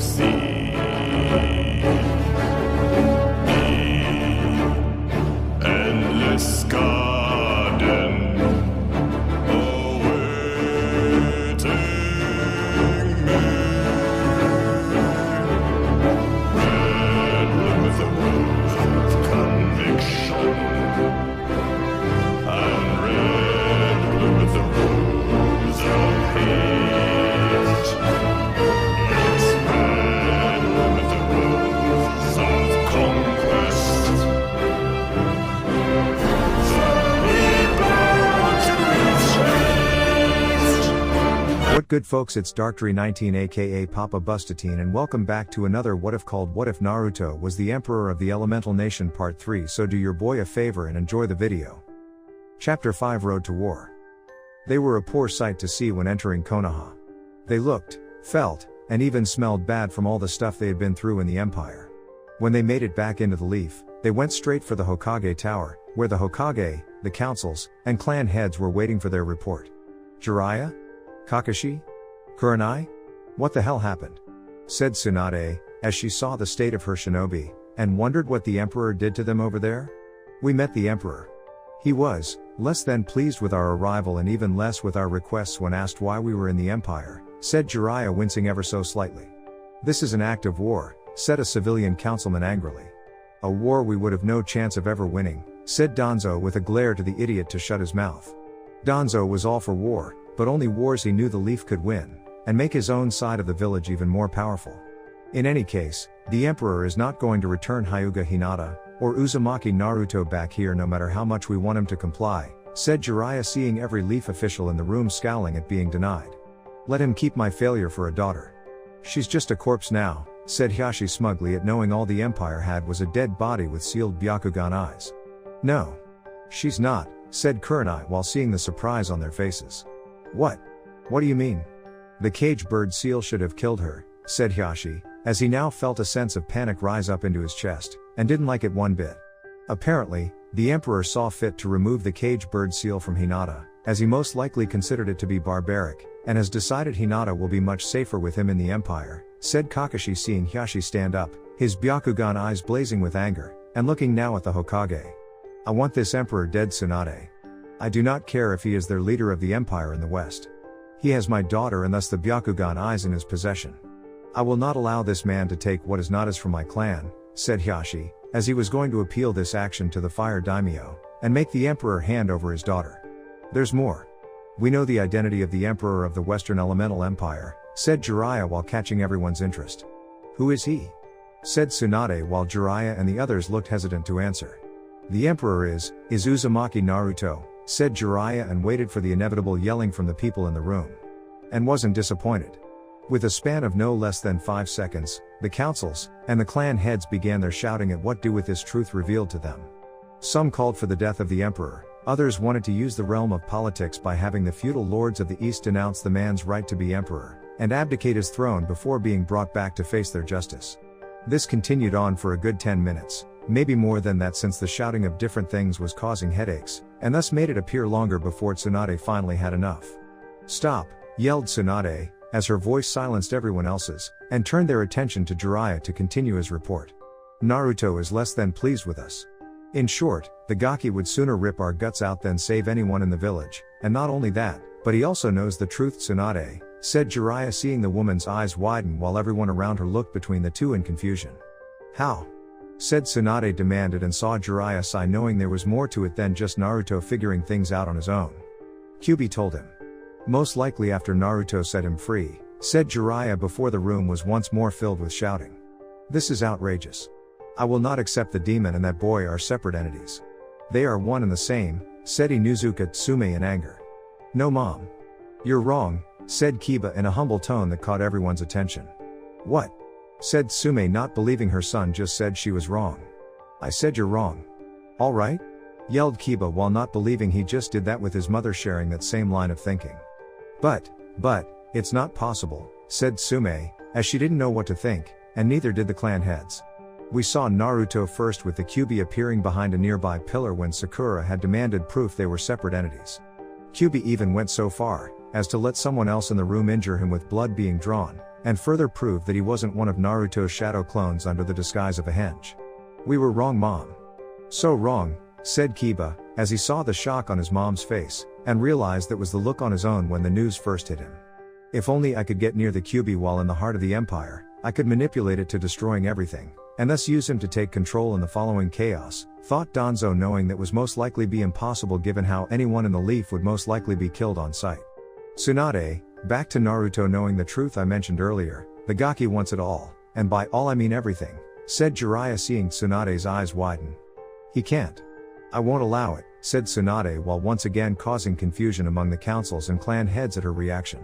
see the endless garden awaiting me. Red with the rose of conviction, and red with the rose of hate. It's red with the rose of conquest. What good folks, it's Darktry19 aka Papa Bustatine, and welcome back to another What If called What If Naruto was the Emperor of the Elemental Nation Part 3. So do your boy a favor and enjoy the video. Chapter 5 Road to War. They were a poor sight to see when entering Konoha. They looked, felt, and even smelled bad from all the stuff they had been through in the Empire. When they made it back into the Leaf, they went straight for the Hokage Tower, where the Hokage, the councils, and clan heads were waiting for their report. Jiraiya? Kakashi? Kurenai? What the hell happened? Said Tsunade, as she saw the state of her shinobi, and wondered what the Emperor did to them over there. We met the Emperor. He was less than pleased with our arrival and even less with our requests when asked why we were in the Empire, said Jiraiya, wincing ever so slightly. This is an act of war, said a civilian councilman angrily. A war we would have no chance of ever winning, said Danzo with a glare to the idiot to shut his mouth. Danzo was all for war, but only wars he knew the Leaf could win, and make his own side of the village even more powerful. In any case, the Emperor is not going to return Hyuga Hinata, or Uzumaki Naruto back here no matter how much we want him to comply, said Jiraiya, seeing every Leaf official in the room scowling at being denied. Let him keep my failure for a daughter. She's just a corpse now, said Hiashi smugly at knowing all the Empire had was a dead body with sealed Byakugan eyes. No. She's not, said Kurenai while seeing the surprise on their faces. What? What do you mean? The cage bird seal should have killed her, said Hiashi, as he now felt a sense of panic rise up into his chest, and didn't like it one bit. Apparently, the Emperor saw fit to remove the cage bird seal from Hinata, as he most likely considered it to be barbaric, and has decided Hinata will be much safer with him in the Empire, said Kakashi, seeing Hiashi stand up, his Byakugan eyes blazing with anger, and looking now at the Hokage. I want this Emperor dead, Tsunade. I do not care if he is their leader of the Empire in the West. He has my daughter and thus the Byakugan eyes in his possession. I will not allow this man to take what is not his from my clan, said Hiashi, as he was going to appeal this action to the Fire Daimyo, and make the Emperor hand over his daughter. There's more. We know the identity of the Emperor of the Western Elemental Empire, said Jiraiya while catching everyone's interest. Who is he? Said Tsunade while Jiraiya and the others looked hesitant to answer. The Emperor is Uzumaki Naruto, said Jiraiya, and waited for the inevitable yelling from the people in the room. And wasn't disappointed. With a span of no less than 5 seconds, the councils and the clan heads began their shouting at what do with this truth revealed to them. Some called for the death of the Emperor, others wanted to use the realm of politics by having the feudal lords of the East denounce the man's right to be Emperor, and abdicate his throne before being brought back to face their justice. This continued on for a good 10 minutes, maybe more than that, since the shouting of different things was causing headaches, and thus made it appear longer before Tsunade finally had enough. Stop, yelled Tsunade, as her voice silenced everyone else's, and turned their attention to Jiraiya to continue his report. Naruto is less than pleased with us. In short, the Gaki would sooner rip our guts out than save anyone in the village, and not only that, but he also knows the truth, Tsunade, said Jiraiya, seeing the woman's eyes widen while everyone around her looked between the two in confusion. How? Said Tsunade, demanded, and saw Jiraiya sigh, knowing there was more to it than just Naruto figuring things out on his own. Kyuubi told him. Most likely after Naruto set him free, said Jiraiya before the room was once more filled with shouting. This is outrageous. I will not accept the demon and that boy are separate entities. They are one and the same, said Inuzuka Tsume in anger. No, Mom. You're wrong, said Kiba in a humble tone that caught everyone's attention. What? Said Tsume, not believing her son just said she was wrong. I said you're wrong. All right? Yelled Kiba while not believing he just did that with his mother sharing that same line of thinking. But, it's not possible, said Tsume, as she didn't know what to think, and neither did the clan heads. We saw Naruto first with the Kyuubi appearing behind a nearby pillar when Sakura had demanded proof they were separate entities. Kyuubi even went so far as to let someone else in the room injure him with blood being drawn, and further prove that he wasn't one of Naruto's shadow clones under the disguise of a henge. We were wrong, Mom. So wrong, said Kiba, as he saw the shock on his mom's face, and realized that was the look on his own when the news first hit him. If only I could get near the Kyuubi while in the heart of the Empire, I could manipulate it to destroying everything, and thus use him to take control in the following chaos, thought Danzo, knowing that was most likely be impossible given how anyone in the leaf would most likely be killed on sight. Tsunade, back to Naruto, knowing the truth I mentioned earlier, the Gaki wants it all, and by all I mean everything, said Jiraiya, seeing Tsunade's eyes widen. He can't. I won't allow it, said Tsunade, while once again causing confusion among the councils and clan heads at her reaction.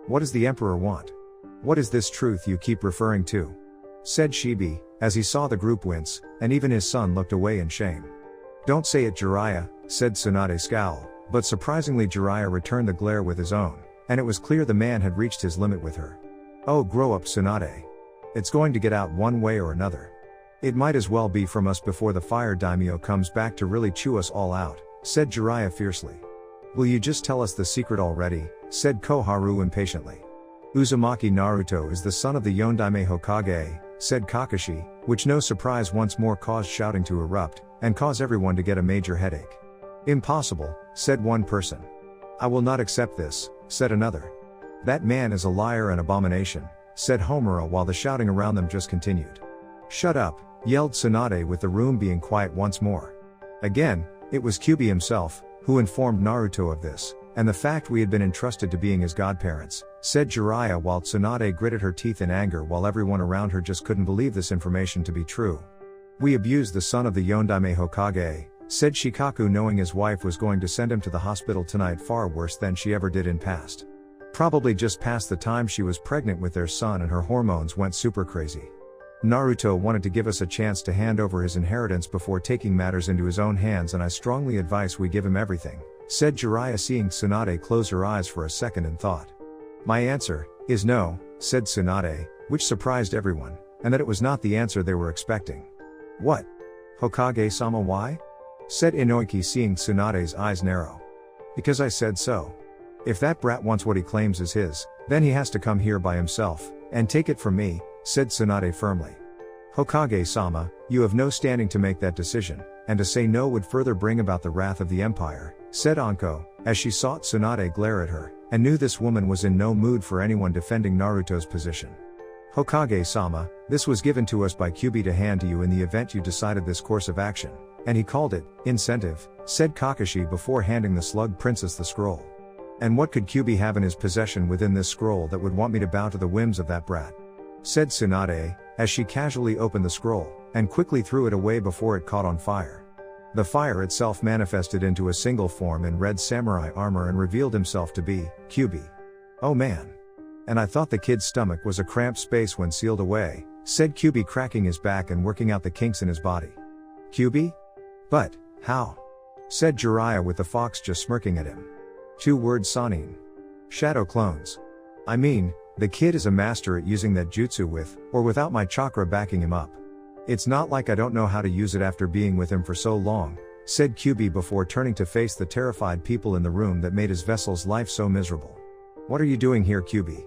What does the Emperor want? What is this truth you keep referring to? Said Shibi, as he saw the group wince, and even his son looked away in shame. Don't say it, Jiraiya, said Tsunade, scowl, but surprisingly Jiraiya returned the glare with his own, and it was clear the man had reached his limit with her. Oh, grow up, Tsunade. It's going to get out one way or another. It might as well be from us before the fire daimyo comes back to really chew us all out, said Jiraiya fiercely. Will you just tell us the secret already, said Koharu impatiently. Uzumaki Naruto is the son of the Yondaime Hokage, said Kakashi, which no surprise once more caused shouting to erupt, and cause everyone to get a major headache. Impossible, said one person. I will not accept this, said another. That man is a liar and abomination, said Homura, while the shouting around them just continued. Shut up, yelled Tsunade, with the room being quiet once more. Again, it was Kyuubi himself, who informed Naruto of this, and the fact we had been entrusted to being his godparents, said Jiraiya, while Tsunade gritted her teeth in anger while everyone around her just couldn't believe this information to be true. We abused the son of the Yondaime Hokage, said Shikaku, knowing his wife was going to send him to the hospital tonight, far worse than she ever did in past. Probably just past the time she was pregnant with their son and her hormones went super crazy. Naruto wanted to give us a chance to hand over his inheritance before taking matters into his own hands, and I strongly advise we give him everything, said Jiraiya, seeing Tsunade close her eyes for a second in thought. My answer is no, said Tsunade, which surprised everyone, and that it was not the answer they were expecting. What? Hokage-sama, why? Said Inoiki, seeing Tsunade's eyes narrow. Because I said so. If that brat wants what he claims is his, then he has to come here by himself, and take it from me, said Tsunade firmly. Hokage-sama, you have no standing to make that decision, and to say no would further bring about the wrath of the Empire, said Anko, as she saw Tsunade glare at her, and knew this woman was in no mood for anyone defending Naruto's position. Hokage-sama, this was given to us by Kyuubi to hand to you in the event you decided this course of action, and he called it incentive, said Kakashi before handing the slug princess the scroll. And what could Kyuubi have in his possession within this scroll that would want me to bow to the whims of that brat? Said Tsunade, as she casually opened the scroll, and quickly threw it away before it caught on fire. The fire itself manifested into a single form in red samurai armor and revealed himself to be Kyuubi. Oh man. And I thought the kid's stomach was a cramped space when sealed away, said Kyuubi, cracking his back and working out the kinks in his body. Kyuubi? But, how? Said Jiraiya, with the fox just smirking at him. 2 words, Sanin. Shadow clones. I mean, the kid is a master at using that jutsu with, or without my chakra backing him up. It's not like I don't know how to use it after being with him for so long, said Kyuubi before turning to face the terrified people in the room that made his vessel's life so miserable. What are you doing here, Kyuubi?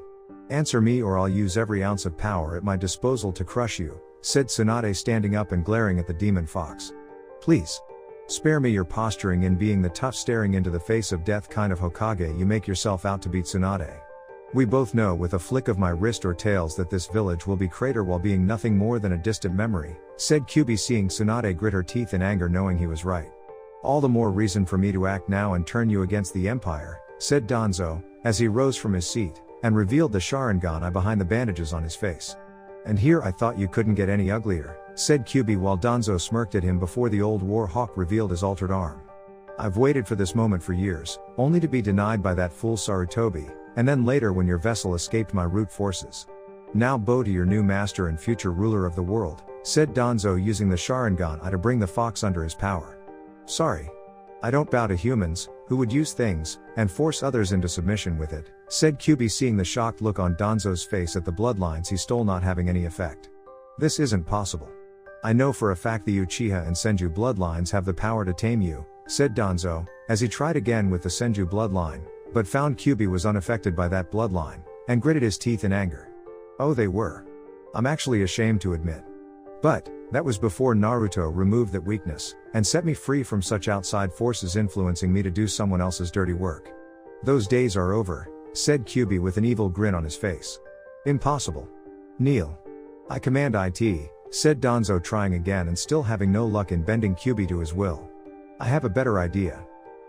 Answer me or I'll use every ounce of power at my disposal to crush you, said Tsunade, standing up and glaring at the demon fox. Please. Spare me your posturing in being the tough staring into the face of death kind of Hokage you make yourself out to be, Tsunade. We both know with a flick of my wrist or tails that this village will be crater while being nothing more than a distant memory, said Kyuubi, seeing Tsunade grit her teeth in anger, knowing he was right. All the more reason for me to act now and turn you against the Empire, said Danzo, as he rose from his seat, and revealed the Sharingan behind the bandages on his face. And here I thought you couldn't get any uglier, said Kyuubi, while Danzo smirked at him before the old war hawk revealed his altered arm. I've waited for this moment for years, only to be denied by that fool Sarutobi, and then later when your vessel escaped my root forces. Now bow to your new master and future ruler of the world, said Danzo, using the Sharingan to bring the fox under his power. Sorry. I don't bow to humans, who would use things, and force others into submission with it, said Kyuubi, seeing the shocked look on Danzo's face at the bloodlines he stole not having any effect. This isn't possible. I know for a fact the Uchiha and Senju bloodlines have the power to tame you, said Danzo, as he tried again with the Senju bloodline, but found Kyuubi was unaffected by that bloodline, and gritted his teeth in anger. Oh, they were. I'm actually ashamed to admit. But, that was before Naruto removed that weakness, and set me free from such outside forces influencing me to do someone else's dirty work. Those days are over, said Kyuubi with an evil grin on his face. Impossible. Kneel. I command it, said Danzo, trying again and still having no luck in bending Kyuubi to his will. I have a better idea.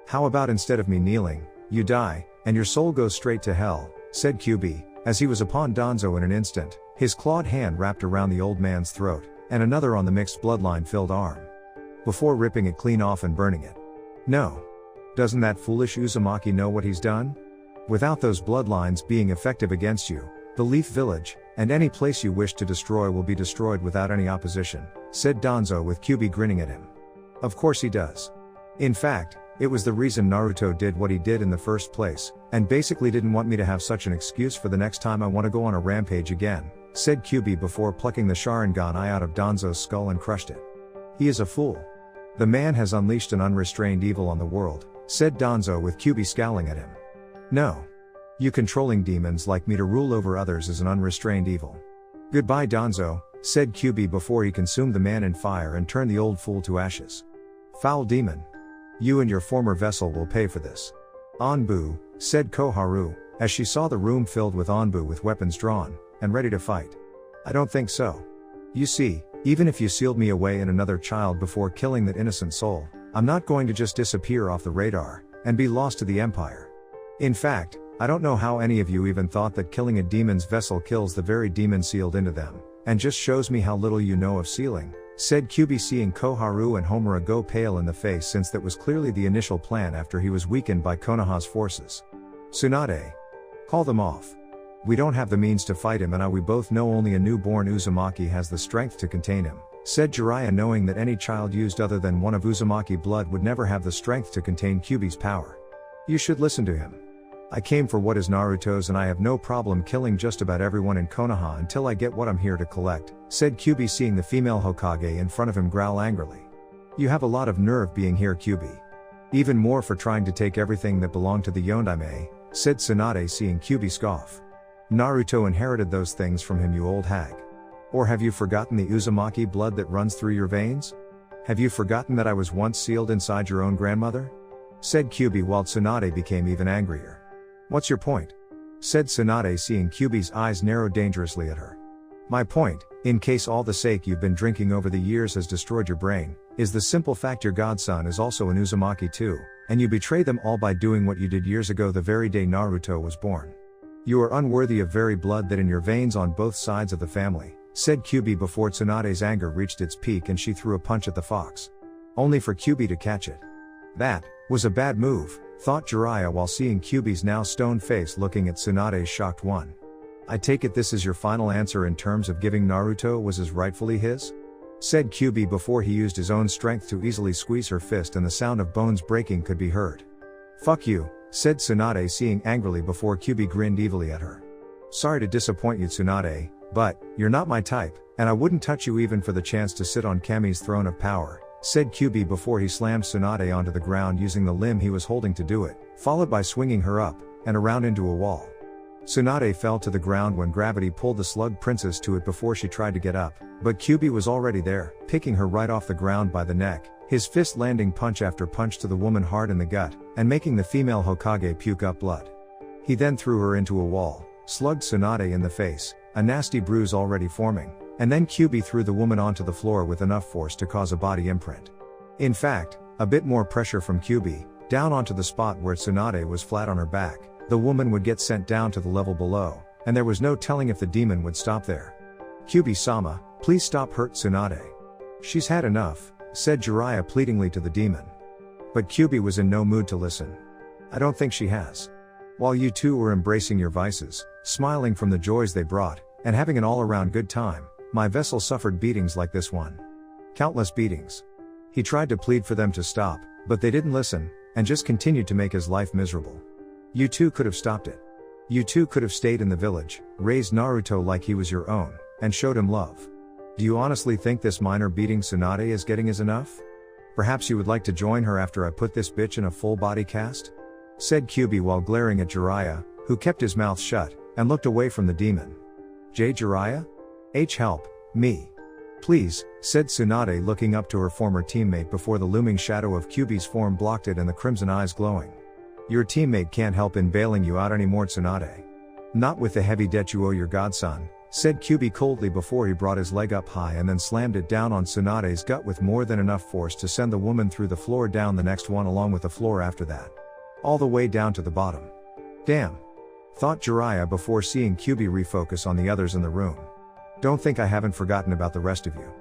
How about instead of me kneeling, you die, and your soul goes straight to hell, said Kyuubi, as he was upon Danzo in an instant, his clawed hand wrapped around the old man's throat, and another on the mixed bloodline-filled arm. Before ripping it clean off and burning it. No. Doesn't that foolish Uzumaki know what he's done? Without those bloodlines being effective against you, the Leaf Village, and any place you wish to destroy will be destroyed without any opposition, said Danzo with Kyuubi grinning at him. Of course he does. In fact, it was the reason Naruto did what he did in the first place, and basically didn't want me to have such an excuse for the next time I want to go on a rampage again, said Kyuubi before plucking the Sharingan eye out of Danzo's skull and crushed it. He is a fool. The man has unleashed an unrestrained evil on the world, said Danzo with Kyuubi scowling at him. No. You controlling demons like me to rule over others is an unrestrained evil. Goodbye Danzo, said Kyuubi before he consumed the man in fire and turned the old fool to ashes. Foul demon. You and your former vessel will pay for this. Anbu, said Koharu, as she saw the room filled with Anbu with weapons drawn, and ready to fight. I don't think so. You see, even if you sealed me away in another child before killing that innocent soul, I'm not going to just disappear off the radar, and be lost to the Empire. In fact, I don't know how any of you even thought that killing a demon's vessel kills the very demon sealed into them, and just shows me how little you know of sealing, said Kyuubi, seeing Koharu and Homura go pale in the face, since that was clearly the initial plan after he was weakened by Konoha's forces. Tsunade. Call them off. We don't have the means to fight him, and we both know only a newborn Uzumaki has the strength to contain him, said Jiraiya, knowing that any child used other than one of Uzumaki blood would never have the strength to contain Kyuubi's power. You should listen to him. I came for what is Naruto's, and I have no problem killing just about everyone in Konoha until I get what I'm here to collect, said Kyuubi, seeing the female Hokage in front of him growl angrily. You have a lot of nerve being here, Kyuubi. Even more for trying to take everything that belonged to the Yondaime, said Tsunade, seeing Kyuubi scoff. Naruto inherited those things from him, you old hag. Or have you forgotten the Uzumaki blood that runs through your veins? Have you forgotten that I was once sealed inside your own grandmother? Said Kyuubi, while Tsunade became even angrier. What's your point? Said Tsunade, seeing Kyuubi's eyes narrow dangerously at her. My point, in case all the sake you've been drinking over the years has destroyed your brain, is the simple fact your godson is also an Uzumaki too, and you betrayed them all by doing what you did years ago, the very day Naruto was born. You are unworthy of very blood that in your veins on both sides of the family, said Kyuubi before Tsunade's anger reached its peak and she threw a punch at the fox. Only for Kyuubi to catch it. That was a bad move, thought Jiraiya while seeing Kyuubi's now stone face looking at Tsunade's shocked one. I take it this is your final answer in terms of giving Naruto was as rightfully his? Said Kyuubi before he used his own strength to easily squeeze her fist and the sound of bones breaking could be heard. Fuck you, said Tsunade, seeing angrily before Kyuubi grinned evilly at her. Sorry to disappoint you, Tsunade, but you're not my type, and I wouldn't touch you even for the chance to sit on Kami's throne of power, said Kyuubi before he slammed Tsunade onto the ground using the limb he was holding to do it, followed by swinging her up and around into a wall. Tsunade fell to the ground when gravity pulled the slug princess to it before she tried to get up, but Kyuubi was already there, picking her right off the ground by the neck, his fist landing punch after punch to the woman hard in the gut, and making the female Hokage puke up blood. He then threw her into a wall, slugged Tsunade in the face, a nasty bruise already forming, and then Kyuubi threw the woman onto the floor with enough force to cause a body imprint. In fact, a bit more pressure from Kyuubi, down onto the spot where Tsunade was flat on her back, the woman would get sent down to the level below, and there was no telling if the demon would stop there. Kyuubi-sama, please stop, hurt Tsunade. She's had enough, said Jiraiya pleadingly to the demon. But Kyuubi was in no mood to listen. I don't think she has. While you two were embracing your vices, smiling from the joys they brought, and having an all-around good time, my vessel suffered beatings like this one. Countless beatings. He tried to plead for them to stop, but they didn't listen, and just continued to make his life miserable. You two could have stopped it. You two could have stayed in the village, raised Naruto like he was your own, and showed him love. Do you honestly think this minor beating Tsunade is getting is enough? Perhaps you would like to join her after I put this bitch in a full body cast? said Kyubi while glaring at Jiraiya, who kept his mouth shut, and looked away from the demon. Jiraiya? Help, me. Please, said Tsunade looking up to her former teammate before the looming shadow of Kyubi's form blocked it and the crimson eyes glowing. Your teammate can't help in bailing you out anymore, Tsunade. Not with the heavy debt you owe your godson, said Kyubi coldly before he brought his leg up high and then slammed it down on Tsunade's gut with more than enough force to send the woman through the floor down the next one along with the floor after that. All the way down to the bottom. Damn. Thought Jiraiya before seeing Kyubi refocus on the others in the room. Don't think I haven't forgotten about the rest of you.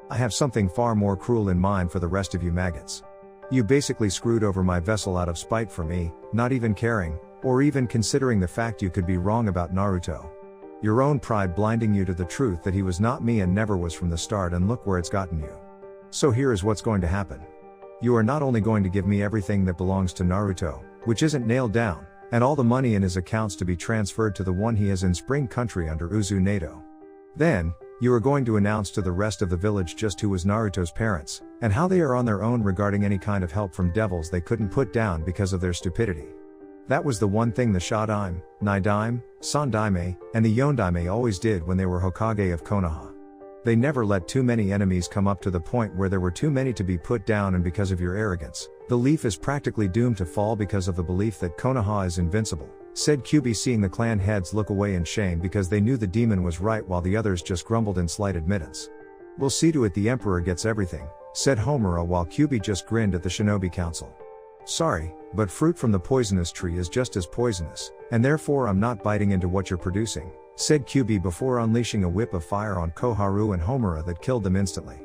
I have something far more cruel in mind for the rest of you maggots. You basically screwed over my vessel out of spite for me, not even caring, or even considering the fact you could be wrong about Naruto. Your own pride blinding you to the truth that he was not me and never was from the start, and look where it's gotten you. So here is what's going to happen. You are not only going to give me everything that belongs to Naruto, which isn't nailed down, and all the money in his accounts to be transferred to the one he has in Spring Country under Tsunade. Then, you are going to announce to the rest of the village just who was Naruto's parents, and how they are on their own regarding any kind of help from devils they couldn't put down because of their stupidity. That was the one thing the Shadaime, Nidaime, Sandaime, and the Yondaime always did when they were Hokage of Konoha. They never let too many enemies come up to the point where there were too many to be put down, and because of your arrogance, the leaf is practically doomed to fall because of the belief that Konoha is invincible, said Kyubi, seeing the clan heads look away in shame because they knew the demon was right while the others just grumbled in slight admittance. We'll see to it the emperor gets everything, said Homura while Kyubi just grinned at the shinobi council. Sorry, but fruit from the poisonous tree is just as poisonous, and therefore I'm not biting into what you're producing, said Kyubi before unleashing a whip of fire on Koharu and Homura that killed them instantly.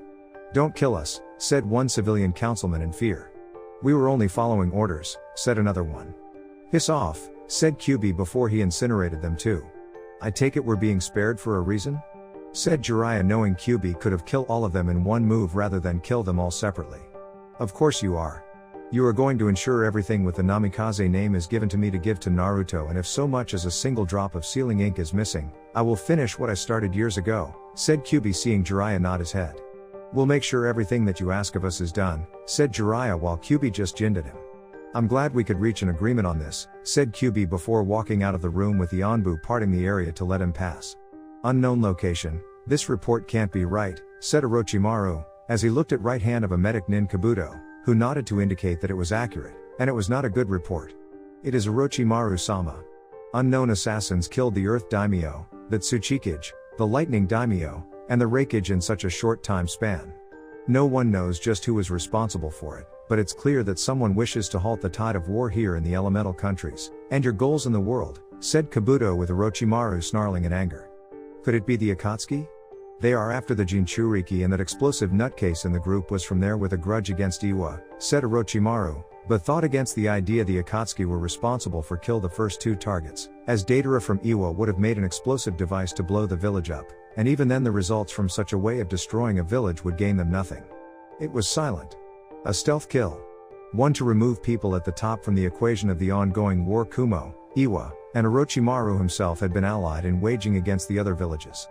Don't kill us, said one civilian councilman in fear. We were only following orders, said another one. Piss off, said Kyubi before he incinerated them too. I take it we're being spared for a reason? Said Jiraiya, knowing Kyubi could have killed all of them in one move rather than kill them all separately. Of course you are. You are going to ensure everything with the Namikaze name is given to me to give to Naruto, and if so much as a single drop of sealing ink is missing, I will finish what I started years ago, said Kyubi, seeing Jiraiya nod his head. We'll make sure everything that you ask of us is done, said Jiraiya while Kyubi just grinned at him. I'm glad we could reach an agreement on this, said Kyubi before walking out of the room with the Anbu parting the area to let him pass. Unknown location, this report can't be right, said Orochimaru, as he looked at right hand of a medic Nin Kabuto, who nodded to indicate that it was accurate, and it was not a good report. It is Orochimaru-sama. Unknown assassins killed the Earth Daimyo, the Tsuchikage, the Lightning Daimyo, and the Reikage in such a short time span. No one knows just who is responsible for it, but it's clear that someone wishes to halt the tide of war here in the elemental countries, and your goals in the world, said Kabuto with Orochimaru snarling in anger. Could it be the Akatsuki? They are after the Jinchuriki, and that explosive nutcase in the group was from there with a grudge against Iwa, said Orochimaru, but thought against the idea the Akatsuki were responsible for kill the first two targets, as Datara from Iwa would have made an explosive device to blow the village up, and even then the results from such a way of destroying a village would gain them nothing. It was silent. A stealth kill. One to remove people at the top from the equation of the ongoing war. Kumo, Iwa, and Orochimaru himself had been allied in waging against the other villages.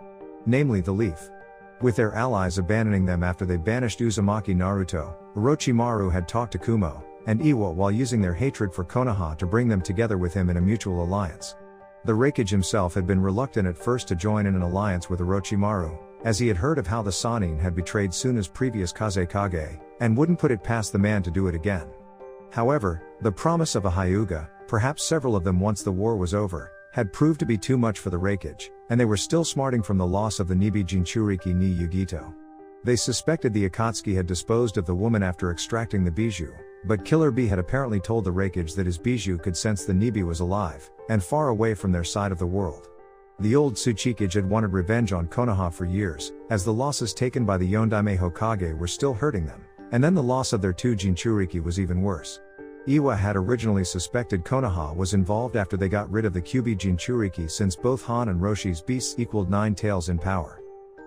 Namely the Leaf. With their allies abandoning them after they banished Uzumaki Naruto, Orochimaru had talked to Kumo and Iwa while using their hatred for Konoha to bring them together with him in a mutual alliance. The Reikage himself had been reluctant at first to join in an alliance with Orochimaru, as he had heard of how the Sannin had betrayed Tsunade's previous Kazekage, and wouldn't put it past the man to do it again. However, the promise of a Hyuga, perhaps several of them once the war was over, had proved to be too much for the Reikage, and they were still smarting from the loss of the Nibi Jinchuriki ni Yugito. They suspected the Akatsuki had disposed of the woman after extracting the bijou, but Killer Bee had apparently told the Reikage that his bijou could sense the Nibi was alive, and far away from their side of the world. The old Tsuchikage had wanted revenge on Konoha for years, as the losses taken by the Yondaime Hokage were still hurting them, and then the loss of their two Jinchuriki was even worse. Iwa had originally suspected Konoha was involved after they got rid of the Kyubi Jinchuriki, since both Han and Roshi's beasts equaled 9 tails in power.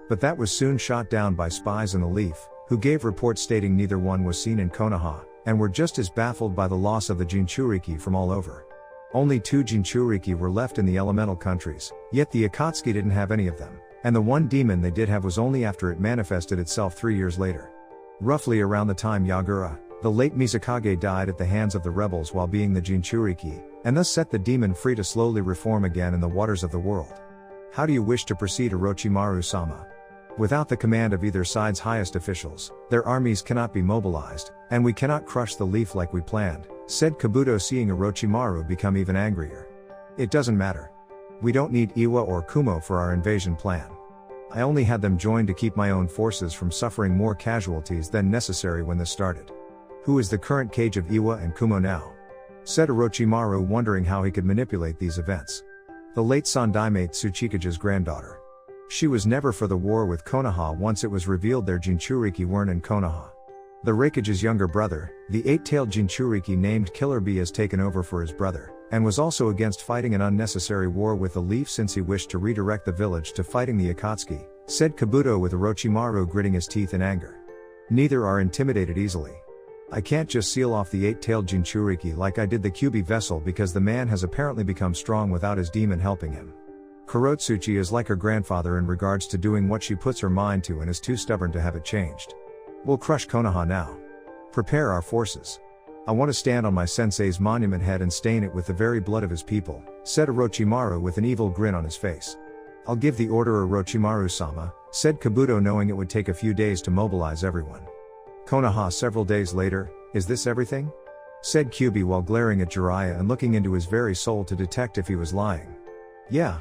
But that was soon shot down by spies in the Leaf, who gave reports stating neither one was seen in Konoha, and were just as baffled by the loss of the Jinchuriki from all over. Only 2 Jinchuriki were left in the elemental countries, yet the Akatsuki didn't have any of them, and the one demon they did have was only after it manifested itself 3 years later. Roughly around the time Yagura, The late Mizukage died at the hands of the rebels while being the Jinchuriki, and thus set the demon free to slowly reform again in the waters of the world. How do you wish to proceed, Orochimaru-sama? Without the command of either side's highest officials, their armies cannot be mobilized, and we cannot crush the leaf like we planned, said Kabuto, seeing Orochimaru become even angrier. It doesn't matter. We don't need Iwa or Kumo for our invasion plan. I only had them join to keep my own forces from suffering more casualties than necessary when this started. Who is the current cage of Iwa and Kumo now? Said Orochimaru, wondering how he could manipulate these events. The late Sandaime Tsuchikage's granddaughter. She was never for the war with Konoha once it was revealed their Jinchuriki weren't in Konoha. The Raikage's younger brother, the eight-tailed Jinchuriki named Killer Bee, has taken over for his brother, and was also against fighting an unnecessary war with the Leaf since he wished to redirect the village to fighting the Akatsuki, said Kabuto, with Orochimaru gritting his teeth in anger. Neither are intimidated easily. I can't just seal off the eight-tailed Jinchuriki like I did the Kyuubi vessel because the man has apparently become strong without his demon helping him. Kurotsuchi is like her grandfather in regards to doing what she puts her mind to and is too stubborn to have it changed. We'll crush Konoha now. Prepare our forces. I want to stand on my sensei's monument head and stain it with the very blood of his people, said Orochimaru with an evil grin on his face. I'll give the order, Orochimaru-sama, said Kabuto, knowing it would take a few days to mobilize everyone. Konoha several days later. Is this everything? Said Kyuubi while glaring at Jiraiya and looking into his very soul to detect if he was lying. Yeah.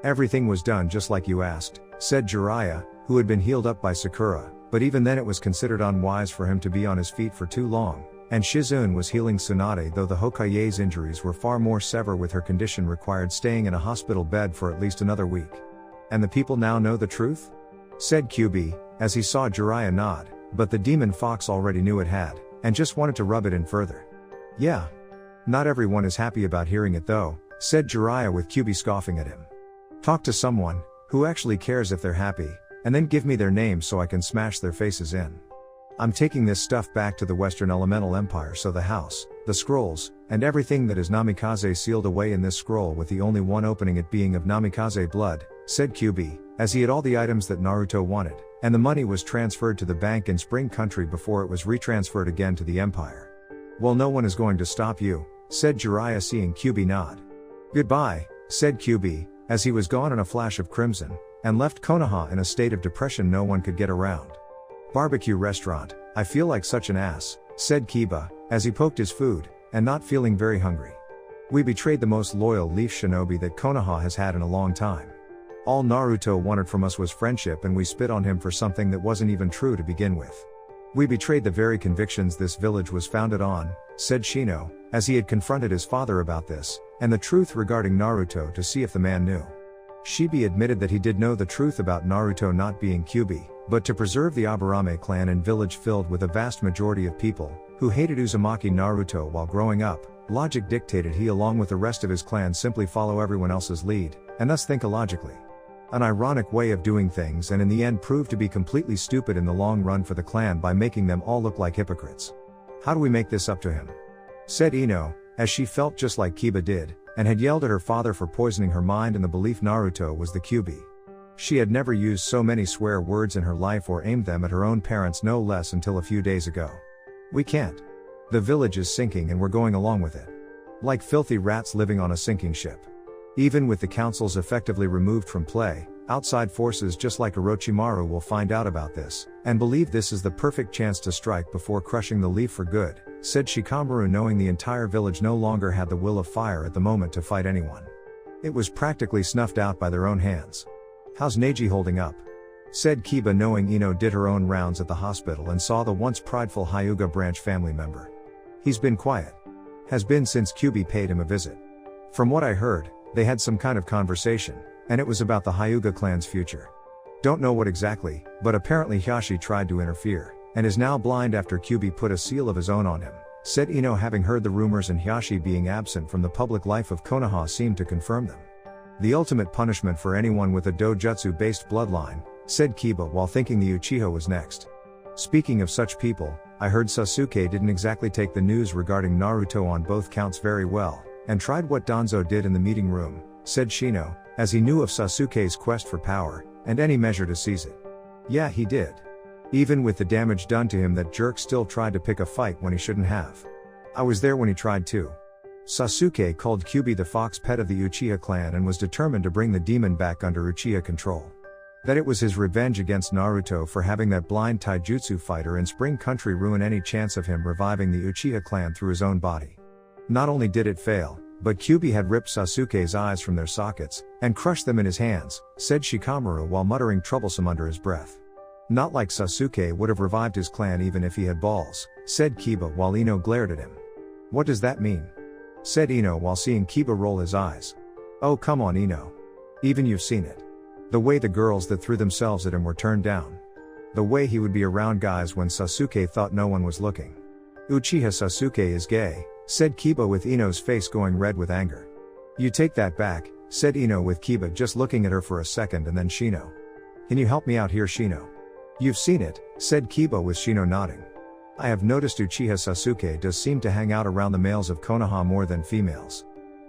Everything was done just like you asked, said Jiraiya, who had been healed up by Sakura, but even then it was considered unwise for him to be on his feet for too long, and Shizune was healing Tsunade, though the Hokage's injuries were far more severe, with her condition required staying in a hospital bed for at least another week. And the people now know the truth? Said Kyuubi, as he saw Jiraiya nod, but the demon fox already knew it had, and just wanted to rub it in further. Yeah. Not everyone is happy about hearing it though, said Jiraiya with Kyuubi scoffing at him. Talk to someone who actually cares if they're happy, and then give me their names so I can smash their faces in. I'm taking this stuff back to the Western Elemental Empire, so the house, the scrolls, and everything that is Namikaze sealed away in this scroll, with the only one opening it being of Namikaze blood, said Kyuubi, as he had all the items that Naruto wanted, and the money was transferred to the bank in Spring Country before it was retransferred again to the Empire. Well, no one is going to stop you, said Jiraiya, seeing Kyuubi nod. Goodbye, said Kyuubi, as he was gone in a flash of crimson, and left Konoha in a state of depression no one could get around. Barbecue restaurant, I feel like such an ass, said Kiba, as he poked his food, and not feeling very hungry. We betrayed the most loyal Leaf Shinobi that Konoha has had in a long time. All Naruto wanted from us was friendship, and we spit on him for something that wasn't even true to begin with. We betrayed the very convictions this village was founded on, said Shino, as he had confronted his father about this, and the truth regarding Naruto to see if the man knew. Shibi admitted that he did know the truth about Naruto not being Kyuubi, but to preserve the Aburame clan and village filled with a vast majority of people who hated Uzumaki Naruto while growing up, logic dictated he along with the rest of his clan simply follow everyone else's lead, and thus think illogically. An ironic way of doing things, and in the end proved to be completely stupid in the long run for the clan by making them all look like hypocrites. How do we make this up to him? Said Ino, as she felt just like Kiba did, and had yelled at her father for poisoning her mind in the belief Naruto was the Kyuubi. She had never used so many swear words in her life or aimed them at her own parents, no less, until a few days ago. We can't. The village is sinking and we're going along with it. Like filthy rats living on a sinking ship. Even with the councils effectively removed from play, outside forces just like Orochimaru will find out about this, and believe this is the perfect chance to strike before crushing the leaf for good, said Shikamaru, knowing the entire village no longer had the will of fire at the moment to fight anyone. It was practically snuffed out by their own hands. How's Neji holding up? Said Kiba, knowing Ino did her own rounds at the hospital and saw the once prideful Hyuga branch family member. He's been quiet. Has been since Kyuubi paid him a visit. From what I heard, they had some kind of conversation, and it was about the Hyuga clan's future. Don't know what exactly, but apparently Hiashi tried to interfere, and is now blind after Kyuubi put a seal of his own on him, said Ino, having heard the rumors, and Hiashi being absent from the public life of Konoha seemed to confirm them. The ultimate punishment for anyone with a dojutsu-based bloodline, said Kiba while thinking the Uchiha was next. Speaking of such people, I heard Sasuke didn't exactly take the news regarding Naruto on both counts very well, and tried what Danzo did in the meeting room, said Shino, as he knew of Sasuke's quest for power, and any measure to seize it. Yeah, he did. Even with the damage done to him, that jerk still tried to pick a fight when he shouldn't have. I was there when he tried to. Sasuke called Kyuubi the fox pet of the Uchiha clan and was determined to bring the demon back under Uchiha control. That it was his revenge against Naruto for having that blind taijutsu fighter in Spring Country ruin any chance of him reviving the Uchiha clan through his own body. Not only did it fail, but Kyuubi had ripped Sasuke's eyes from their sockets, and crushed them in his hands, said Shikamaru while muttering troublesome under his breath. Not like Sasuke would have revived his clan even if he had balls, said Kiba while Ino glared at him. What does that mean? Said Ino while seeing Kiba roll his eyes. Oh come on Ino. Even you've seen it. The way the girls that threw themselves at him were turned down. The way he would be around guys when Sasuke thought no one was looking. Uchiha Sasuke is gay, said Kiba with Ino's face going red with anger. You take that back, said Ino with Kiba just looking at her for a second and then Shino. Can you help me out here Shino? You've seen it, said Kiba with Shino nodding. I have noticed Uchiha Sasuke does seem to hang out around the males of Konoha more than females.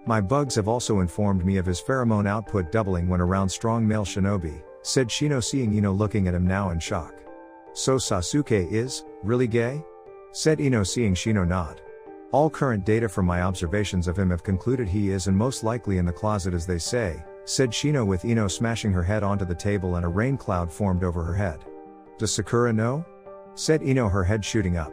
My bugs have also informed me of his pheromone output doubling when around strong male shinobi, said Shino seeing Ino looking at him now in shock. So Sasuke is, really gay? Said Ino seeing Shino nod. All current data from my observations of him have concluded he is and most likely in the closet as they say, said Shino with Ino smashing her head onto the table and a rain cloud formed over her head. Does Sakura know? Said Ino, her head shooting up.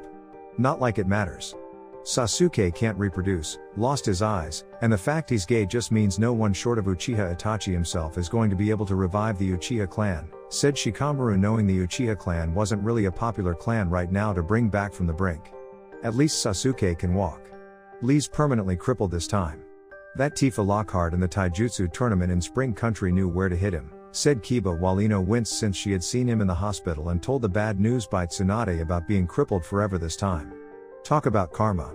Not like it matters. Sasuke can't reproduce, lost his eyes, and the fact he's gay just means no one short of Uchiha Itachi himself is going to be able to revive the Uchiha clan, said Shikamaru knowing the Uchiha clan wasn't really a popular clan right now to bring back from the brink. At least Sasuke can walk. Lee's permanently crippled this time. That Tifa Lockhart in the Taijutsu tournament in Spring Country knew where to hit him, said Kiba while Ino winced since she had seen him in the hospital and told the bad news by Tsunade about being crippled forever this time. Talk about karma.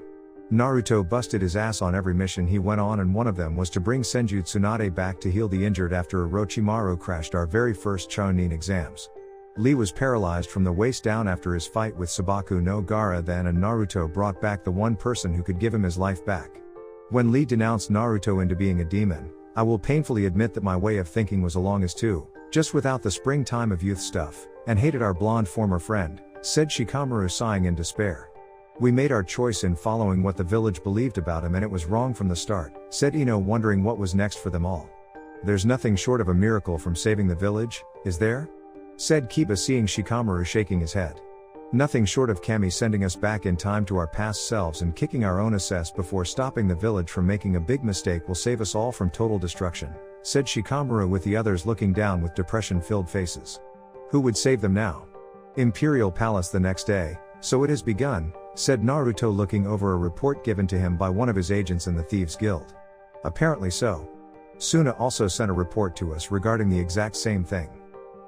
Naruto busted his ass on every mission he went on, and one of them was to bring Senju Tsunade back to heal the injured after Orochimaru crashed our very first Chunin exams. Lee was paralyzed from the waist down after his fight with Sabaku no Gaara then, and Naruto brought back the one person who could give him his life back. When Lee denounced Naruto into being a demon, I will painfully admit that my way of thinking was along as too, just without the springtime of youth stuff, and hated our blonde former friend, said Shikamaru sighing in despair. We made our choice in following what the village believed about him and it was wrong from the start, said Ino wondering what was next for them all. There's nothing short of a miracle from saving the village, is there? Said Kiba seeing Shikamaru shaking his head. Nothing short of Kami sending us back in time to our past selves and kicking our own asses before stopping the village from making a big mistake will save us all from total destruction, said Shikamaru with the others looking down with depression-filled faces. Who would save them now? Imperial Palace the next day, so it has begun, said Naruto looking over a report given to him by one of his agents in the Thieves Guild. Apparently so. Suna also sent a report to us regarding the exact same thing.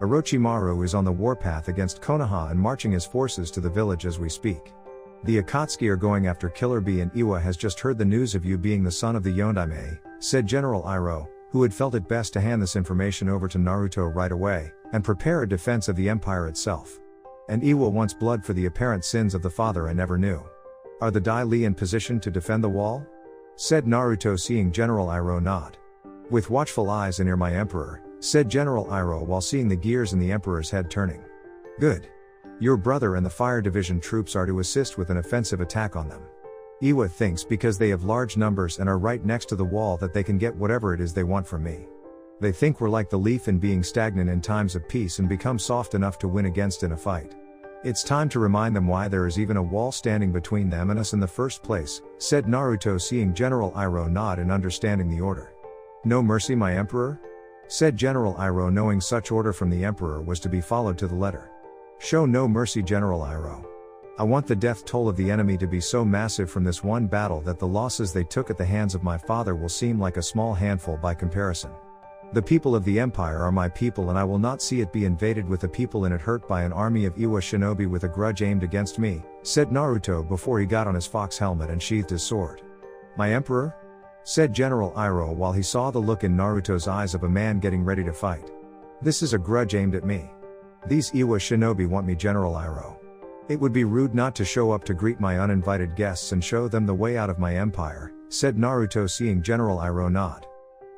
Orochimaru is on the warpath against Konoha and marching his forces to the village as we speak. The Akatsuki are going after Killer Bee, and Iwa has just heard the news of you being the son of the Yondaime, said General Iroh, who had felt it best to hand this information over to Naruto right away, and prepare a defense of the empire itself. And Iwa wants blood for the apparent sins of the father I never knew. Are the Dai Li in position to defend the wall? Said Naruto seeing General Iroh nod. With watchful eyes and ear my emperor, said General Iroh while seeing the gears in the emperor's head turning. Good. Your brother and the fire division troops are to assist with an offensive attack on them. Iwa thinks because they have large numbers and are right next to the wall that they can get whatever it is they want from me. They think we're like the leaf in being stagnant in times of peace and become soft enough to win against in a fight. It's time to remind them why there is even a wall standing between them and us in the first place, said Naruto seeing General Iroh nod and understanding the order. No mercy my emperor? Said General Iroh knowing such order from the emperor was to be followed to the letter. Show no mercy General Iroh. I want the death toll of the enemy to be so massive from this one battle that the losses they took at the hands of my father will seem like a small handful by comparison. The people of the empire are my people and I will not see it be invaded with the people in it hurt by an army of Iwa shinobi with a grudge aimed against me, said Naruto before he got on his fox helmet and sheathed his sword. My emperor? Said General Iroh while he saw the look in Naruto's eyes of a man getting ready to fight. This is a grudge aimed at me. These Iwa shinobi want me General Iroh. It would be rude not to show up to greet my uninvited guests and show them the way out of my empire, said Naruto seeing General Iroh nod.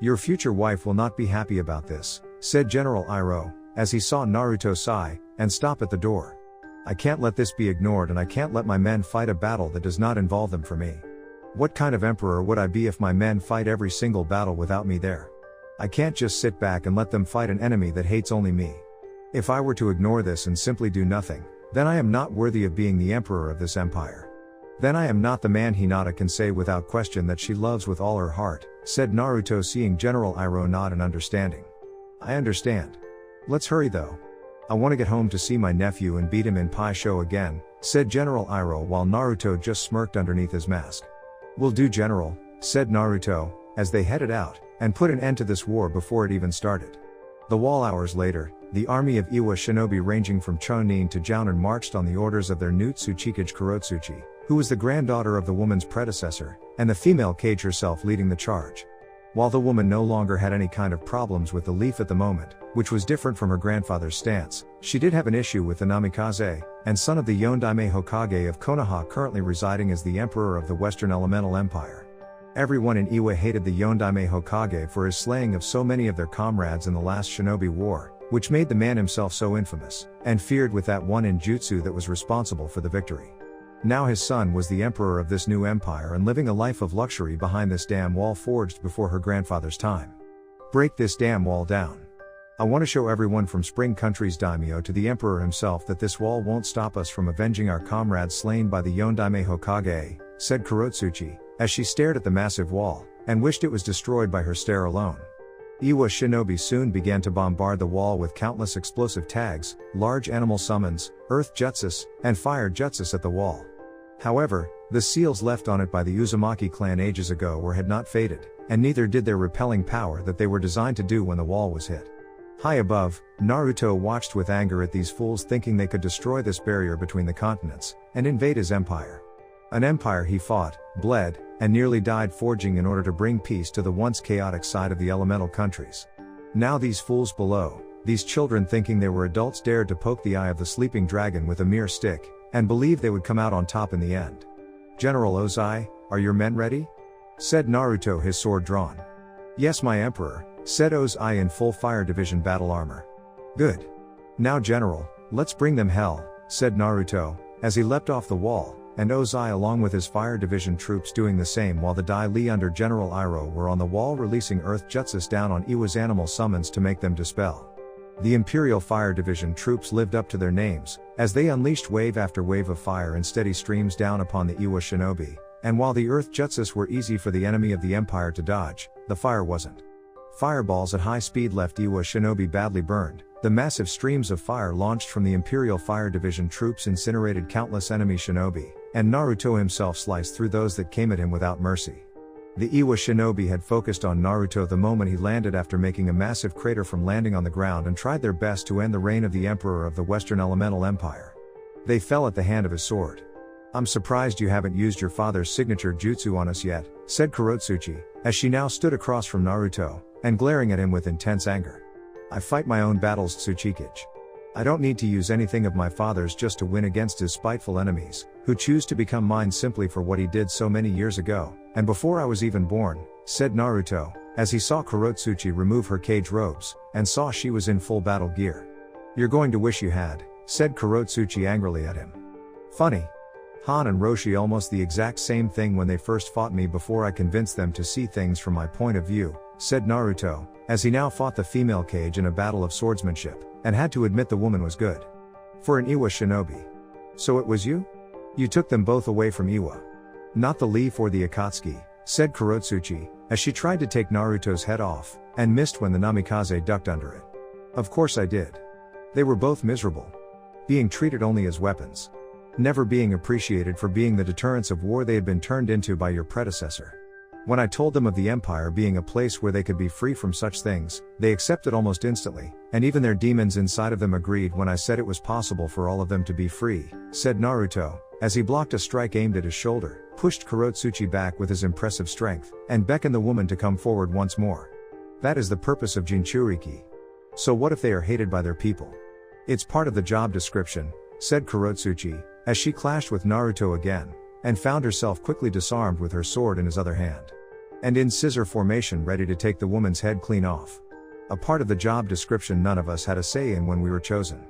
Your future wife will not be happy about this, said General Iroh, as he saw Naruto sigh, and stop at the door. I can't let this be ignored, and I can't let my men fight a battle that does not involve them for me. What kind of emperor would I be if my men fight every single battle without me there? I can't just sit back and let them fight an enemy that hates only me. If I were to ignore this and simply do nothing, then I am not worthy of being the emperor of this empire. Then I am not the man Hinata can say without question that she loves with all her heart, said Naruto, seeing General Iroh nod in understanding. I understand. Let's hurry though. I want to get home to see my nephew and beat him in Pai Sho again, said General Iroh while Naruto just smirked underneath his mask. Will do, General, said Naruto, as they headed out, and put an end to this war before it even started. The wall. Hours later, the army of Iwa shinobi ranging from Chonin to Jounin marched on the orders of their new Tsuchikage Kurotsuchi, who was the granddaughter of the woman's predecessor, and the female Kage herself leading the charge. While the woman no longer had any kind of problems with the leaf at the moment, which was different from her grandfather's stance, she did have an issue with the Namikaze, and son of the Yondaime Hokage of Konoha, currently residing as the emperor of the Western Elemental Empire. Everyone in Iwa hated the Yondaime Hokage for his slaying of so many of their comrades in the last shinobi war, which made the man himself so infamous, and feared with that one in jutsu that was responsible for the victory. Now his son was the emperor of this new empire and living a life of luxury behind this damn wall forged before her grandfather's time. Break this damn wall down. I want to show everyone from Spring Country's daimyo to the emperor himself that this wall won't stop us from avenging our comrades slain by the Yondaime Hokage, said Kurotsuchi, as she stared at the massive wall, and wished it was destroyed by her stare alone. Iwa shinobi soon began to bombard the wall with countless explosive tags, large animal summons, earth jutsus, and fire jutsus at the wall. However, the seals left on it by the Uzumaki clan ages ago had not faded, and neither did their repelling power that they were designed to do when the wall was hit. High above, Naruto watched with anger at these fools, thinking they could destroy this barrier between the continents, and invade his empire. An empire he fought, bled, and nearly died forging in order to bring peace to the once chaotic side of the elemental countries. Now these fools below, these children thinking they were adults, dared to poke the eye of the sleeping dragon with a mere stick, and believed they would come out on top in the end. General Ozai, are your men ready? Said Naruto, his sword drawn. Yes, my emperor, said Ozai in full fire division battle armor. Good. Now General, let's bring them hell, said Naruto, as he leapt off the wall, and Ozai along with his fire division troops doing the same, while the Dai Li under General Iroh were on the wall releasing earth jutsus down on Iwa's animal summons to make them dispel. The Imperial Fire Division troops lived up to their names, as they unleashed wave after wave of fire in steady streams down upon the Iwa shinobi, and while the earth jutsus were easy for the enemy of the empire to dodge, the fire wasn't. Fireballs at high speed left Iwa shinobi badly burned. The massive streams of fire launched from the Imperial Fire Division troops incinerated countless enemy shinobi, and Naruto himself sliced through those that came at him without mercy. The Iwa shinobi had focused on Naruto the moment he landed after making a massive crater from landing on the ground, and tried their best to end the reign of the Emperor of the Western Elemental Empire. They fell at the hand of his sword. I'm surprised you haven't used your father's signature jutsu on us yet, said Kurotsuchi, as she now stood across from Naruto, and glaring at him with intense anger. I fight my own battles, Tsuchikage. I don't need to use anything of my father's just to win against his spiteful enemies, who choose to become mine simply for what he did so many years ago, and before I was even born, said Naruto, as he saw Kurotsuchi remove her cage robes, and saw she was in full battle gear. You're going to wish you had, said Kurotsuchi angrily at him. Funny. Han and Roshi almost the exact same thing when they first fought me before I convinced them to see things from my point of view, said Naruto, as he now fought the female Kage in a battle of swordsmanship, and had to admit the woman was good. For an Iwa shinobi. So it was you? You took them both away from Iwa. Not the leaf or the Akatsuki, said Kurotsuchi, as she tried to take Naruto's head off, and missed when the Namikaze ducked under it. Of course I did. They were both miserable. Being treated only as weapons. Never being appreciated for being the deterrents of war they had been turned into by your predecessor. When I told them of the Empire being a place where they could be free from such things, they accepted almost instantly, and even their demons inside of them agreed when I said it was possible for all of them to be free, said Naruto, as he blocked a strike aimed at his shoulder, pushed Kurotsuchi back with his impressive strength, and beckoned the woman to come forward once more. That is the purpose of Jinchuriki. So what if they are hated by their people? It's part of the job description, said Kurotsuchi, as she clashed with Naruto again, and found herself quickly disarmed with her sword in his other hand. And in scissor formation ready to take the woman's head clean off. A part of the job description none of us had a say in when we were chosen.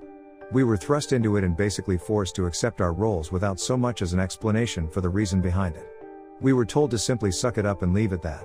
We were thrust into it and basically forced to accept our roles without so much as an explanation for the reason behind it. We were told to simply suck it up and leave it that.